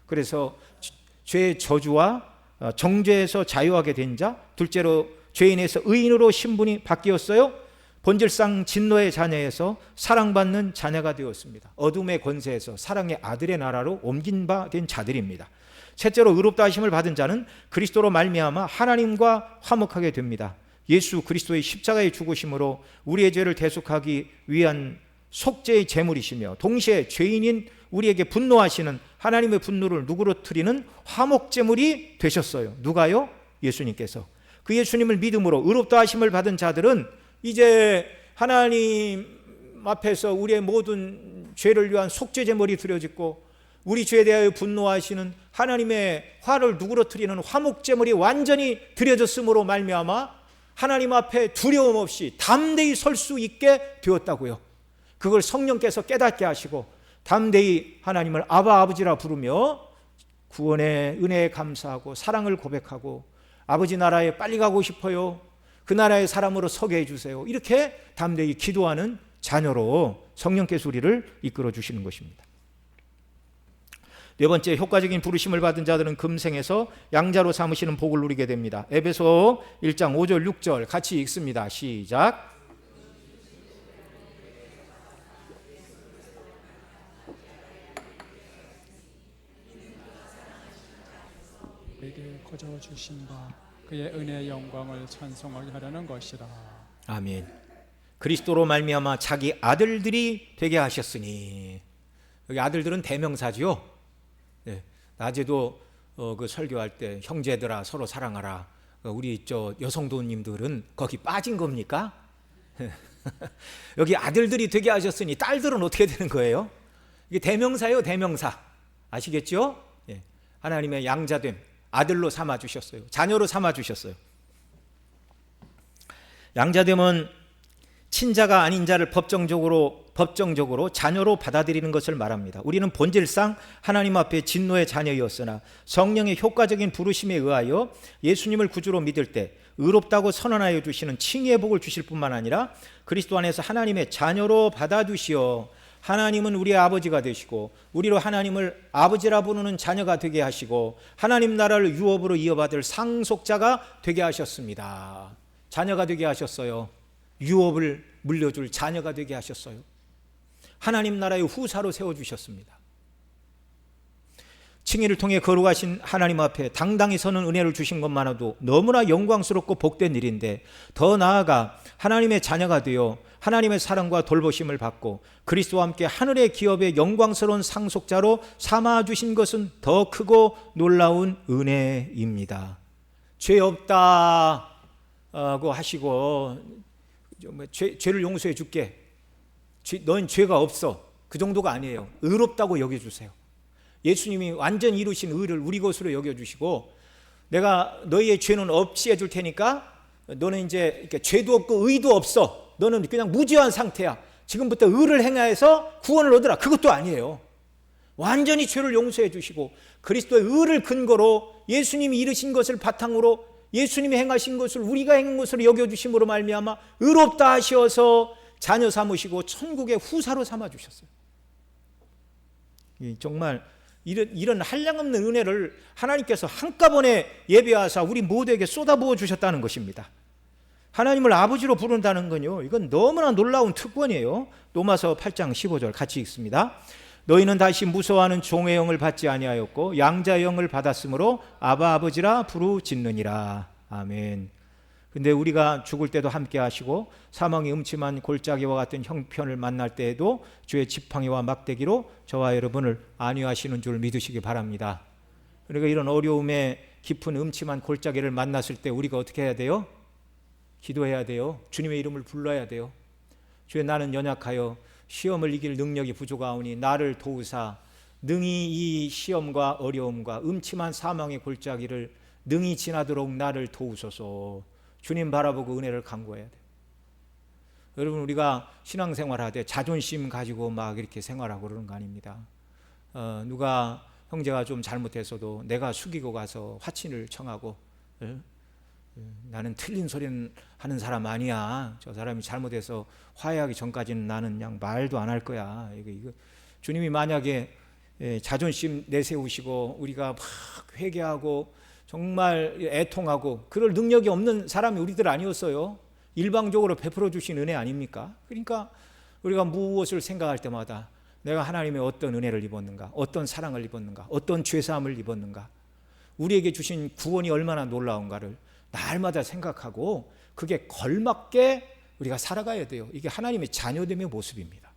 그래서 죄의 저주와 정죄에서 자유하게 된 자. 둘째로 죄인에서 의인으로 신분이 바뀌었어요. 본질상 진노의 자녀에서 사랑받는 자녀가 되었습니다. 어둠의 권세에서 사랑의 아들의 나라로 옮긴 바 된 자들입니다. 셋째로 의롭다 하심을 받은 자는 그리스도로 말미암아 하나님과 화목하게 됩니다. 예수 그리스도의 십자가의 죽으심으로 우리의 죄를 대속하기 위한 속죄의 제물이시며 동시에 죄인인 우리에게 분노하시는 하나님의 분노를 누그러뜨리는 화목제물이 되셨어요. 누가요? 예수님께서. 그 예수님을 믿음으로 의롭다 하심을 받은 자들은 이제 하나님 앞에서 우리의 모든 죄를 위한 속죄 제물이 드려지고 우리 죄에 대하여 분노하시는 하나님의 화를 누그러뜨리는 화목 제물이 완전히 드려졌음으로 말미암아 하나님 앞에 두려움 없이 담대히 설 수 있게 되었다고요. 그걸 성령께서 깨닫게 하시고 담대히 하나님을 아바 아버지라 부르며 구원의 은혜에 감사하고 사랑을 고백하고 아버지 나라에 빨리 가고 싶어요. 그 나라의 사람으로 서게 해주세요. 이렇게 담대히 기도하는 자녀로 성령께서 우리를 이끌어 주시는 것입니다. 네 번째, 효과적인 부르심을 받은 자들은 금생에서 양자로 삼으시는 복을 누리게 됩니다. 에베소 1장 5절 6절 같이 읽습니다. 시작. 우리에게 거저 주신 바 그의 은혜의 영광을 찬송하게 하려는 것이라. 아멘. 그리스도로 말미암아 자기 아들들이 되게 하셨으니, 여기 아들들은 대명사지요. 네. 낮에도 그 설교할 때 형제들아 서로 사랑하라. 우리 저 여성도님들은 거기 빠진 겁니까? 여기 아들들이 되게 하셨으니 딸들은 어떻게 되는 거예요? 이게 대명사예요, 대명사. 아시겠죠? 네. 하나님의 양자됨, 아들로 삼아주셨어요. 자녀로 삼아주셨어요. 양자됨은 친자가 아닌 자를 법정적으로 법정적으로 자녀로 받아들이는 것을 말합니다. 우리는 본질상 하나님 앞에 진노의 자녀였으나 성령의 효과적인 부르심에 의하여 예수님을 구주로 믿을 때 의롭다고 선언하여 주시는 칭의의 복을 주실 뿐만 아니라 그리스도 안에서 하나님의 자녀로 받아두시어 하나님은 우리의 아버지가 되시고 우리로 하나님을 아버지라 부르는 자녀가 되게 하시고 하나님 나라를 유업으로 이어받을 상속자가 되게 하셨습니다. 자녀가 되게 하셨어요. 유업을 물려줄 자녀가 되게 하셨어요. 하나님 나라의 후사로 세워주셨습니다. 칭의를 통해 거룩하신 하나님 앞에 당당히 서는 은혜를 주신 것만으로도 너무나 영광스럽고 복된 일인데, 더 나아가 하나님의 자녀가 되어 하나님의 사랑과 돌보심을 받고 그리스도와 함께 하늘의 기업의 영광스러운 상속자로 삼아주신 것은 더 크고 놀라운 은혜입니다. 죄 없다고 하시고 죄를 용서해 줄게, 넌 죄가 없어, 그 정도가 아니에요. 의롭다고 여겨주세요. 예수님이 완전히 이루신 의를 우리 것으로 여겨주시고, 내가 너희의 죄는 없이 해줄 테니까 너는 이제 죄도 없고 의도 없어, 너는 그냥 무죄한 상태야, 지금부터 의를 행하여서 구원을 얻으라, 그것도 아니에요. 완전히 죄를 용서해 주시고 그리스도의 의를 근거로 예수님이 이루신 것을 바탕으로 예수님이 행하신 것을 우리가 행한 것으로 여겨주심으로 말미암아 의롭다 하시어서 자녀 삼으시고 천국의 후사로 삼아주셨어요. 정말 이런 한량없는 은혜를 하나님께서 한꺼번에 예배하사 우리 모두에게 쏟아부어 주셨다는 것입니다. 하나님을 아버지로 부른다는 건요, 이건 너무나 놀라운 특권이에요. 로마서 8장 15절 같이 읽습니다. 너희는 다시 무서워하는 종의 영을 받지 아니하였고 양자의 영을 받았으므로 아바 아버지라 부르짖느니라. 아멘. 근데 우리가 죽을 때도 함께 하시고 사망의 음침한 골짜기와 같은 형편을 만날 때에도 주의 지팡이와 막대기로 저와 여러분을 안위하시는 줄 믿으시기 바랍니다. 그러니까 이런 어려움에 깊은 음침한 골짜기를 만났을 때 우리가 어떻게 해야 돼요? 기도해야 돼요. 주님의 이름을 불러야 돼요. 주여, 나는 연약하여 시험을 이길 능력이 부족하오니 나를 도우사 능히 이 시험과 어려움과 음침한 사망의 골짜기를 능히 지나도록 나를 도우소서. 주님 바라보고 은혜를 간구해야 돼요. 여러분, 우리가 신앙생활하되 자존심 가지고 막 이렇게 생활하고 그러는 거 아닙니다. 누가 형제가 좀 잘못했어도 내가 숙이고 가서 화친을 청하고, 나는 틀린 소리는 하는 사람 아니야, 저 사람이 잘못해서 화해하기 전까지는 나는 그냥 말도 안 할 거야. 이거 주님이 만약에 자존심 내세우시고 우리가 막 회개하고 정말 애통하고 그럴 능력이 없는 사람이 우리들 아니었어요. 일방적으로 베풀어 주신 은혜 아닙니까? 그러니까 우리가 무엇을 생각할 때마다 내가 하나님의 어떤 은혜를 입었는가, 어떤 사랑을 입었는가, 어떤 죄사함을 입었는가, 우리에게 주신 구원이 얼마나 놀라운가를 날마다 생각하고 그게 걸맞게 우리가 살아가야 돼요. 이게 하나님의 자녀됨의 모습입니다.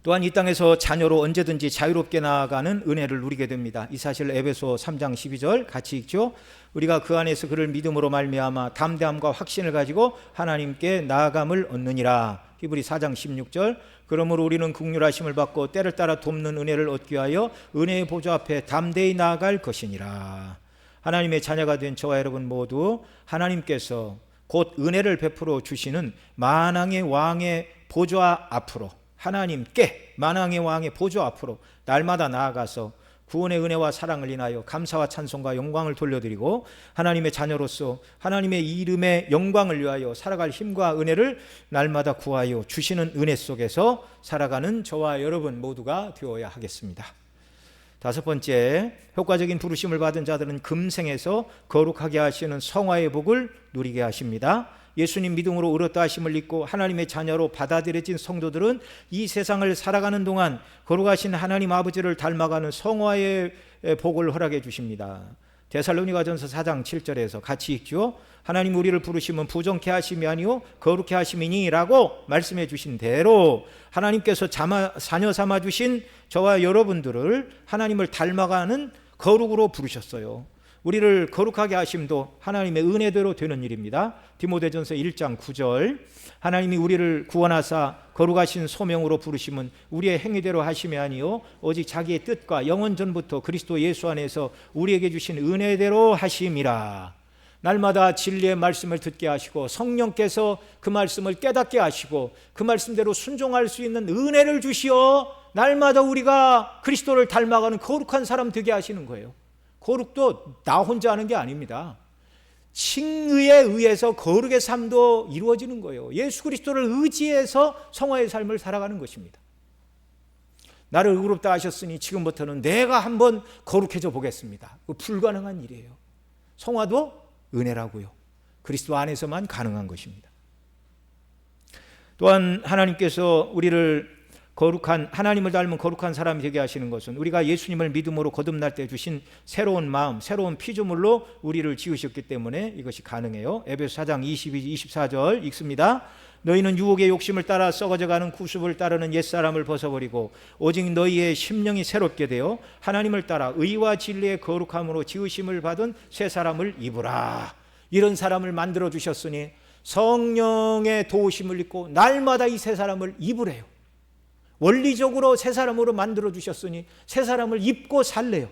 또한 이 땅에서 자녀로 언제든지 자유롭게 나아가는 은혜를 누리게 됩니다. 이 사실 에베소 3장 12절 같이 읽죠. 우리가 그 안에서 그를 믿음으로 말미암아 담대함과 확신을 가지고 하나님께 나아감을 얻느니라. 히브리 4장 16절. 그러므로 우리는 긍휼하심을 받고 때를 따라 돕는 은혜를 얻기 위하여 은혜의 보좌 앞에 담대히 나아갈 것이니라. 하나님의 자녀가 된 저와 여러분 모두 하나님께서 곧 은혜를 베풀어 주시는 만왕의 왕의 보좌 앞으로, 하나님께 만왕의 왕의 보좌 앞으로 날마다 나아가서 구원의 은혜와 사랑을 인하여 감사와 찬송과 영광을 돌려드리고 하나님의 자녀로서 하나님의 이름의 영광을 위하여 살아갈 힘과 은혜를 날마다 구하여 주시는 은혜 속에서 살아가는 저와 여러분 모두가 되어야 하겠습니다. 다섯 번째, 효과적인 부르심을 받은 자들은 금생에서 거룩하게 하시는 성화의 복을 누리게 하십니다. 예수님 믿음으로 의롭다 하심을 입고 하나님의 자녀로 받아들여진 성도들은 이 세상을 살아가는 동안 거룩하신 하나님 아버지를 닮아가는 성화의 복을 허락해 주십니다. 데살로니가전서 4장 7절에서 같이 읽죠. 하나님 우리를 부르시면 부정케 하심이 아니요 거룩케 하심이니 라고 말씀해 주신 대로 하나님께서 자녀 삼아 주신 저와 여러분들을 하나님을 닮아가는 거룩으로 부르셨어요. 우리를 거룩하게 하심도 하나님의 은혜대로 되는 일입니다. 디모데전서 1장 9절. 하나님이 우리를 구원하사 거룩하신 소명으로 부르심은 우리의 행위대로 하심이 아니요 오직 자기의 뜻과 영원 전부터 그리스도 예수 안에서 우리에게 주신 은혜대로 하심이라. 날마다 진리의 말씀을 듣게 하시고 성령께서 그 말씀을 깨닫게 하시고 그 말씀대로 순종할 수 있는 은혜를 주시어 날마다 우리가 그리스도를 닮아가는 거룩한 사람 되게 하시는 거예요. 거룩도 나 혼자 하는 게 아닙니다. 칭의에 의해서 거룩의 삶도 이루어지는 거예요. 예수 그리스도를 의지해서 성화의 삶을 살아가는 것입니다. 나를 의롭다 하셨으니 지금부터는 내가 한번 거룩해져 보겠습니다. 불가능한 일이에요. 성화도 은혜라고요. 그리스도 안에서만 가능한 것입니다. 또한 하나님께서 우리를 하나님을 닮은 거룩한 사람이 되게 하시는 것은 우리가 예수님을 믿음으로 거듭날 때 주신 새로운 마음, 새로운 피조물로 우리를 지으셨기 때문에 이것이 가능해요. 에베소 4장 22, 24절 읽습니다. 너희는 유혹의 욕심을 따라 썩어져가는 구습을 따르는 옛사람을 벗어버리고 오직 너희의 심령이 새롭게 되어 하나님을 따라 의와 진리의 거룩함으로 지으심을 받은 새 사람을 입으라. 이런 사람을 만들어 주셨으니 성령의 도우심을 입고 날마다 이 새 사람을 입으래요. 원리적으로 새 사람으로 만들어 주셨으니 새 사람을 입고 살래요.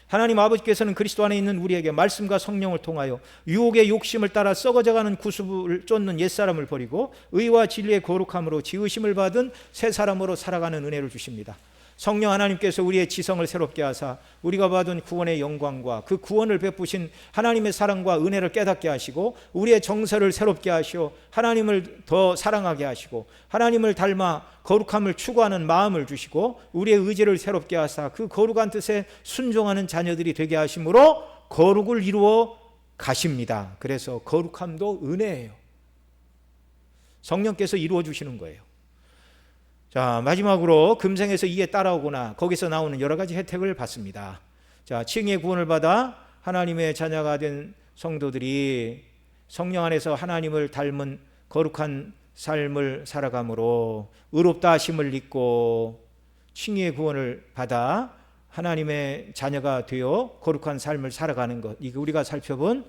하나님 아버지께서는 그리스도 안에 있는 우리에게 말씀과 성령을 통하여 유혹의 욕심을 따라 썩어져가는 구습을 쫓는 옛사람을 버리고 의와 진리의 거룩함으로 지으심을 받은 새 사람으로 살아가는 은혜를 주십니다. 성령 하나님께서 우리의 지성을 새롭게 하사 우리가 받은 구원의 영광과 그 구원을 베푸신 하나님의 사랑과 은혜를 깨닫게 하시고 우리의 정서를 새롭게 하시어 하나님을 더 사랑하게 하시고 하나님을 닮아 거룩함을 추구하는 마음을 주시고 우리의 의지를 새롭게 하사 그 거룩한 뜻에 순종하는 자녀들이 되게 하심으로 거룩을 이루어 가십니다. 그래서 거룩함도 은혜예요. 성령께서 이루어 주시는 거예요. 자, 마지막으로 금생에서 이에 따라오거나 거기서 나오는 여러 가지 혜택을 받습니다. 자, 칭의의 구원을 받아 하나님의 자녀가 된 성도들이 성령 안에서 하나님을 닮은 거룩한 삶을 살아감으로 의롭다 하심을 입고 칭의의 구원을 받아 하나님의 자녀가 되어 거룩한 삶을 살아가는 것, 이게 우리가 살펴본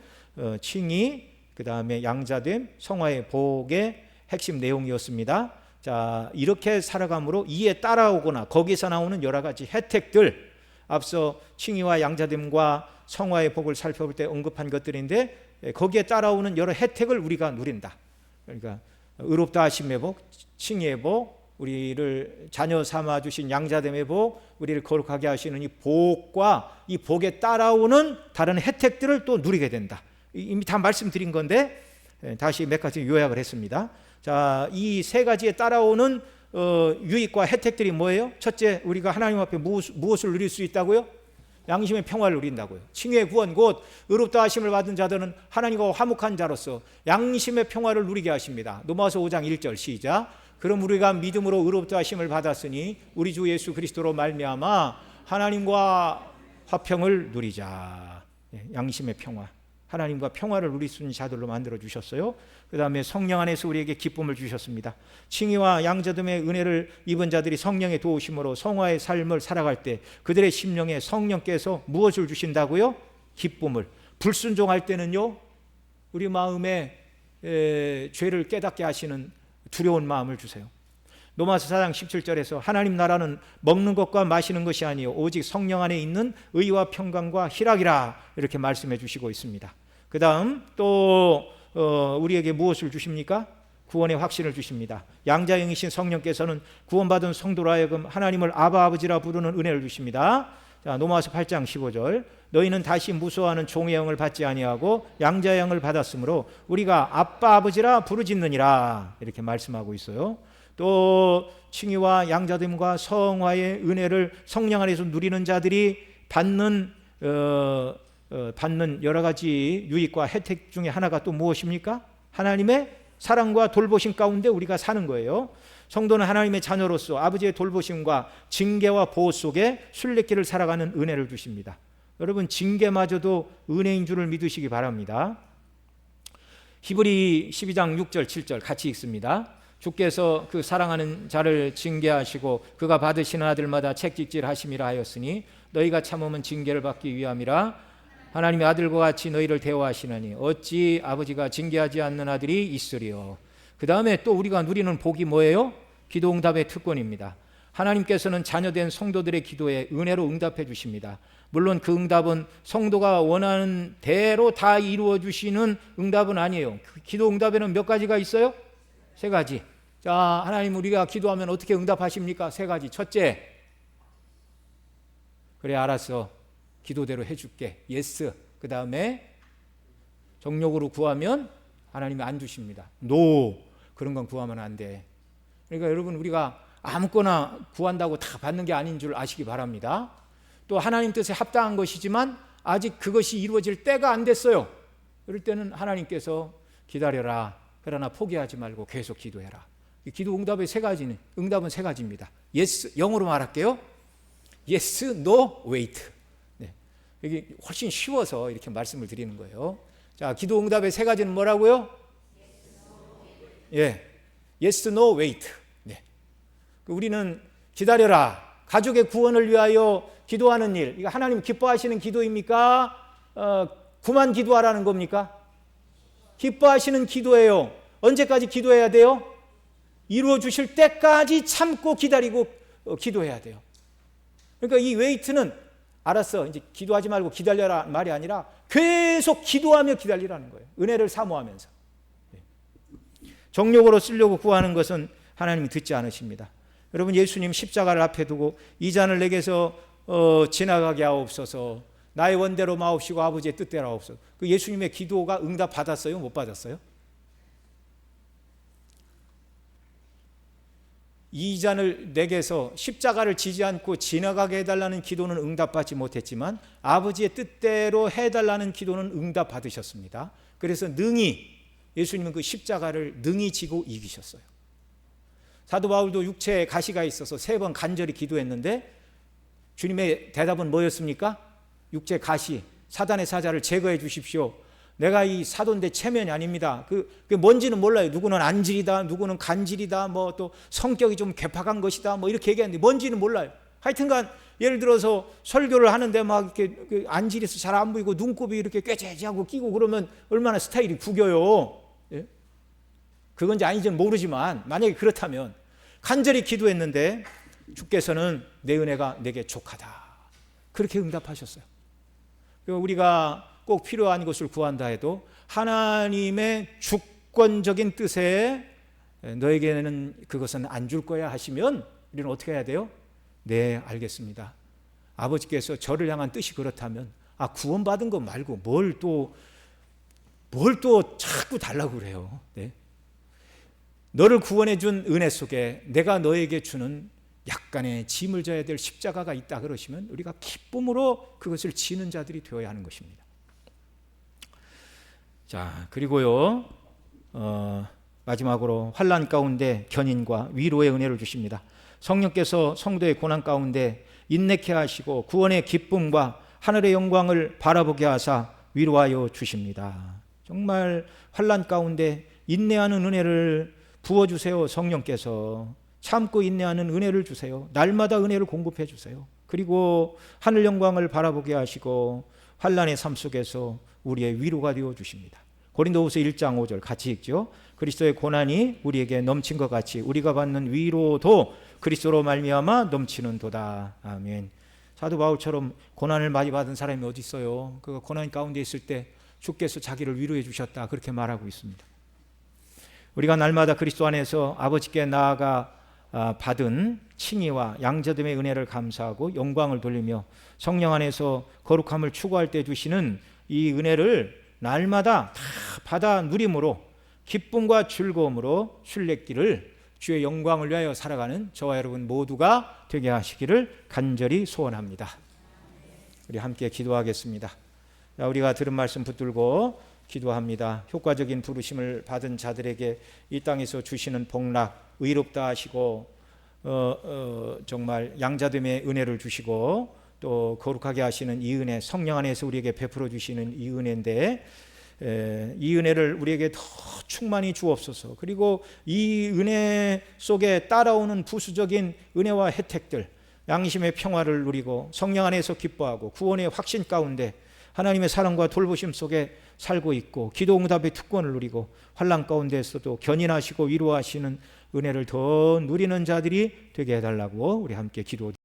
칭의, 그 다음에 양자됨, 성화의 복의 핵심 내용이었습니다. 자, 이렇게 살아감으로 이에 따라오거나 거기서 나오는 여러 가지 혜택들, 앞서 칭의와 양자됨과 성화의 복을 살펴볼 때 언급한 것들인데 거기에 따라오는 여러 혜택을 우리가 누린다. 그러니까 의롭다 하심의 복, 칭의의 복, 우리를 자녀 삼아 주신 양자됨의 복, 우리를 거룩하게 하시는 이 복과 이 복에 따라오는 다른 혜택들을 또 누리게 된다. 이미 다 말씀드린 건데 다시 몇 가지 요약을 했습니다. 자, 이 세 가지에 따라오는 유익과 혜택들이 뭐예요? 첫째, 우리가 하나님 앞에 무엇을 누릴 수 있다고요? 양심의 평화를 누린다고요. 칭의의 구원 곧 의롭다 하심을 받은 자들은 하나님과 화목한 자로서 양심의 평화를 누리게 하십니다. 로마서 5장 1절 시작. 그럼 우리가 믿음으로 의롭다 하심을 받았으니 우리 주 예수 그리스도로 말미암아 하나님과 화평을 누리자. 양심의 평화, 하나님과 평화를 누릴 수 있는 자들로 만들어 주셨어요. 그 다음에 성령 안에서 우리에게 기쁨을 주셨습니다. 칭의와 양자됨의 은혜를 입은 자들이 성령의 도우심으로 성화의 삶을 살아갈 때 그들의 심령에 성령께서 무엇을 주신다고요? 기쁨을. 불순종할 때는요, 우리 마음에 죄를 깨닫게 하시는 두려운 마음을 주세요. 로마서 4장 17절에서 하나님 나라는 먹는 것과 마시는 것이 아니요 오직 성령 안에 있는 의와 평강과 희락이라, 이렇게 말씀해 주시고 있습니다. 그 다음 또 우리에게 무엇을 주십니까? 구원의 확신을 주십니다. 양자형이신 성령께서는 구원받은 성도로 하여금 하나님을 아바 아버지라 부르는 은혜를 주십니다. 자, 로마서 8장 15절 너희는 다시 무소하는 종의 영을 받지 아니하고 양자의 영을 받았으므로 우리가 아빠 아버지라 부르짖느니라, 이렇게 말씀하고 있어요. 또 칭의와 양자됨과 성화의 은혜를 성령 안에서 누리는 자들이 받는 여러 가지 유익과 혜택 중에 하나가 또 무엇입니까? 하나님의 사랑과 돌보심 가운데 우리가 사는 거예요. 성도는 하나님의 자녀로서 아버지의 돌보심과 징계와 보호 속에 순례길을 살아가는 은혜를 주십니다. 여러분, 징계마저도 은혜인 줄을 믿으시기 바랍니다. 히브리 12장 6절 7절 같이 읽습니다. 주께서 그 사랑하는 자를 징계하시고 그가 받으시는 아들마다 책찍질 하심이라 하였으니 너희가 참으면 징계를 받기 위함이라. 하나님의 아들과 같이 너희를 대우하시느니 어찌 아버지가 징계하지 않는 아들이 있으리요. 그 다음에 또 우리가 누리는 복이 뭐예요? 기도응답의 특권입니다. 하나님께서는 자녀된 성도들의 기도에 은혜로 응답해 주십니다. 물론 그 응답은 성도가 원하는 대로 다 이루어 주시는 응답은 아니에요. 그 기도 응답에는 몇 가지가 있어요? 3가지. 자, 하나님 우리가 기도하면 어떻게 응답하십니까? 3가지. 첫째, 그래 알았어, 기도대로 해줄게. 예스. 그 다음에 정욕으로 구하면 하나님이 안 주십니다. 노. 그런 건 구하면 안 돼. 그러니까 여러분, 우리가 아무거나 구한다고 다 받는 게 아닌 줄 아시기 바랍니다. 또 하나님 뜻에 합당한 것이지만 아직 그것이 이루어질 때가 안 됐어요. 그럴 때는 하나님께서 기다려라. 그러나 포기하지 말고 계속 기도해라. 기도 응답의 3가지는, 응답은 3가지입니다. yes, 영어로 말할게요. yes, no, wait. 네. 이게 훨씬 쉬워서 이렇게 말씀을 드리는 거예요. 자, 기도 응답의 3가지는 뭐라고요? 예, yes, no, wait. 네. 우리는 기다려라. 가족의 구원을 위하여 기도하는 일, 이거 하나님 기뻐하시는 기도입니까? 그만 기도하라는 겁니까? 기뻐하시는 기도예요. 언제까지 기도해야 돼요? 이루어 주실 때까지 참고 기다리고 기도해야 돼요. 그러니까 이 웨이트는 알았어, 이제 기도하지 말고 기다려라 말이 아니라 계속 기도하며 기다리라는 거예요. 은혜를 사모하면서. 정욕으로 쓰려고 구하는 것은 하나님이 듣지 않으십니다. 여러분, 예수님 십자가를 앞에 두고 이 잔을 내게서 지나가게 하옵소서, 나의 원대로 마옵시고 아버지의 뜻대로 하옵소서. 그 예수님의 기도가 응답 받았어요? 못 받았어요? 이 잔을 내게서 십자가를 지지 않고 지나가게 해달라는 기도는 응답받지 못했지만 아버지의 뜻대로 해달라는 기도는 응답 받으셨습니다. 그래서 능히 예수님은 그 십자가를 능히 지고 이기셨어요. 사도 바울도 육체에 가시가 있어서 3번 간절히 기도했는데 주님의 대답은 뭐였습니까? 육체 가시, 사단의 사자를 제거해 주십시오. 내가 이 사도인데 체면이 아닙니다. 그 뭔지는 몰라요. 누구는 안질이다, 누구는 간질이다, 뭐 또 성격이 좀 괴팍한 것이다, 뭐 이렇게 얘기하는데 뭔지는 몰라요. 하여튼간 예를 들어서 설교를 하는데 막 이렇게 안질에서 잘 안 보이고 눈곱이 이렇게 꾀재재하고 끼고 그러면 얼마나 스타일이 구겨요. 예? 그건지 아닌지는 모르지만 만약에 그렇다면 간절히 기도했는데 주께서는 내 은혜가 내게 족하다, 그렇게 응답하셨어요. 우리가 꼭 필요한 것을 구한다 해도 하나님의 주권적인 뜻에 너에게는 그것은 안 줄 거야 하시면 우리는 어떻게 해야 돼요? 네, 알겠습니다. 아버지께서 저를 향한 뜻이 그렇다면 구원받은 거 말고 뭘 또 자꾸 달라고 그래요. 네. 너를 구원해 준 은혜 속에 내가 너에게 주는 약간의 짐을 져야 될 십자가가 있다 그러시면 우리가 기쁨으로 그것을 지는 자들이 되어야 하는 것입니다. 자, 그리고요, 마지막으로 환난 가운데 견인과 위로의 은혜를 주십니다. 성령께서 성도의 고난 가운데 인내케 하시고 구원의 기쁨과 하늘의 영광을 바라보게 하사 위로하여 주십니다. 정말 환난 가운데 인내하는 은혜를 부어주세요. 성령께서 참고 인내하는 은혜를 주세요. 날마다 은혜를 공급해 주세요. 그리고 하늘 영광을 바라보게 하시고 환난의 삶 속에서 우리의 위로가 되어 주십니다. 고린도후서 1장 5절 같이 읽죠. 그리스도의 고난이 우리에게 넘친 것 같이 우리가 받는 위로도 그리스도로 말미암아 넘치는도다. 아멘. 사도 바울처럼 고난을 많이 받은 사람이 어디 있어요? 그 고난 가운데 있을 때 주께서 자기를 위로해 주셨다, 그렇게 말하고 있습니다. 우리가 날마다 그리스도 안에서 아버지께 나아가 받은 칭의와 양자됨의 은혜를 감사하고 영광을 돌리며 성령 안에서 거룩함을 추구할 때 주시는 이 은혜를 날마다 다 받아 누림으로 기쁨과 즐거움으로 순례길을 주의 영광을 위하여 살아가는 저와 여러분 모두가 되게 하시기를 간절히 소원합니다. 우리 함께 기도하겠습니다. 자, 우리가 들은 말씀 붙들고 기도합니다. 효과적인 부르심을 받은 자들에게 이 땅에서 주시는 복락 의롭다 하시고 정말 양자됨의 은혜를 주시고 또 거룩하게 하시는 이 은혜, 성령 안에서 우리에게 베풀어 주시는 이 은혜인데 이 은혜를 우리에게 더 충만히 주옵소서. 그리고 이 은혜 속에 따라오는 부수적인 은혜와 혜택들, 양심의 평화를 누리고 성령 안에서 기뻐하고 구원의 확신 가운데 하나님의 사랑과 돌보심 속에 살고 있고 기도 응답의 특권을 누리고 환난 가운데서도 견인하시고 위로하시는 은혜를 더 누리는 자들이 되게 해달라고 우리 함께 기도